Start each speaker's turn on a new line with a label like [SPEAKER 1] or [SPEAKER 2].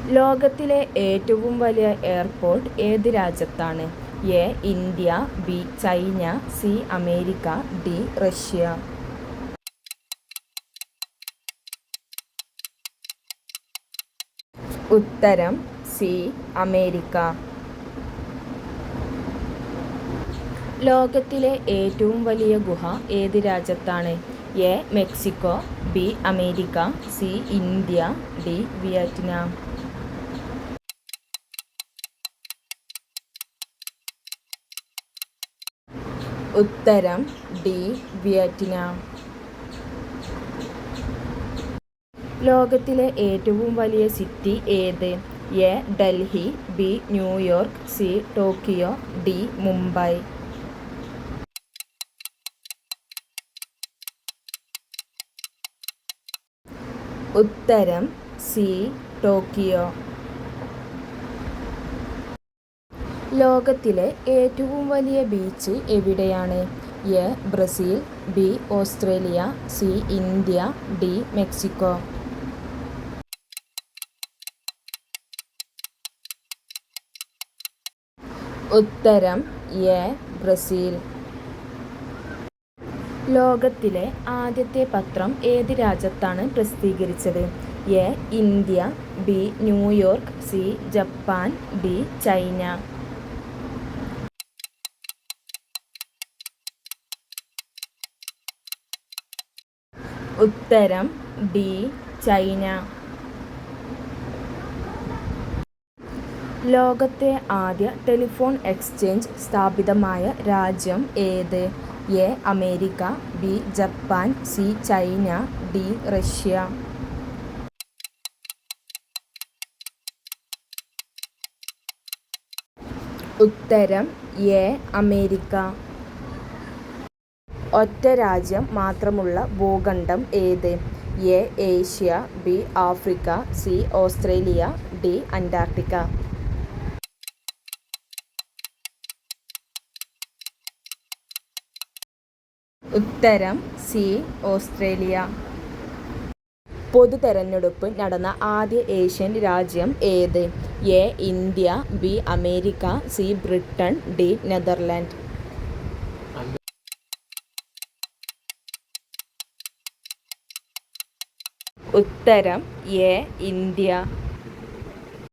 [SPEAKER 1] ലോകത്തിലെ ഏറ്റവും വലിയ എയർപോർട്ട് ഏത് രാജ്യത്താണ്? A. India, B. China, C. America, D. Russia. ഉത്തരം സി. അമേരിക്ക. ലോകത്തിലെ ഏറ്റവും വലിയ ഗുഹ ഏത് രാജ്യത്താണ്? A. Mexico, B. America, C. India, D. Vietnam. ഉത്തരം ഡി. വിയറ്റ്നാം. ലോകത്തിലെ ഏറ്റവും വലിയ സിറ്റി ഏത്? A. Delhi, B. New York, C. Tokyo, D. Mumbai. ഉത്തരം സി. ടോക്കിയോ. ലോകത്തിലെ ഏറ്റവും വലിയ ബീച്ച് എവിടെയാണ്? A. Brazil, B. Australia, C. India, D. Mexico. ഉത്തരം എ. ബ്രസീൽ. ലോകത്തിലെ ആദ്യത്തെ പത്രം ഏത് രാജ്യത്താണ് പ്രസിദ്ധീകരിച്ചത്? A. India, B. New York, C. Japan, D. China. ഉത്തരം ഡി. ചൈന. ലോകത്തെ ആദ്യ ടെലിഫോൺ എക്സ്ചേഞ്ച് സ്ഥാപിതമായ രാജ്യം ഏത്? A. America, B. Japan, C. China, D. Russia. ഉത്തരം എ. അമേരിക്ക. ഒറ്റ രാജ്യം മാത്രമുള്ള ഭൂഖണ്ഡം ഏത്? A. Asia, B. Africa, C. Australia, D. Antarctica. ഉത്തരം സി. ഓസ്ട്രേലിയ. പൊതുതെരഞ്ഞെടുപ്പ് നടന്ന ആദ്യ ഏഷ്യൻ രാജ്യം ഏത്? A. India, B. America, C. Britain, D. Netherland. ഉത്തരം എ. ഇന്ത്യ.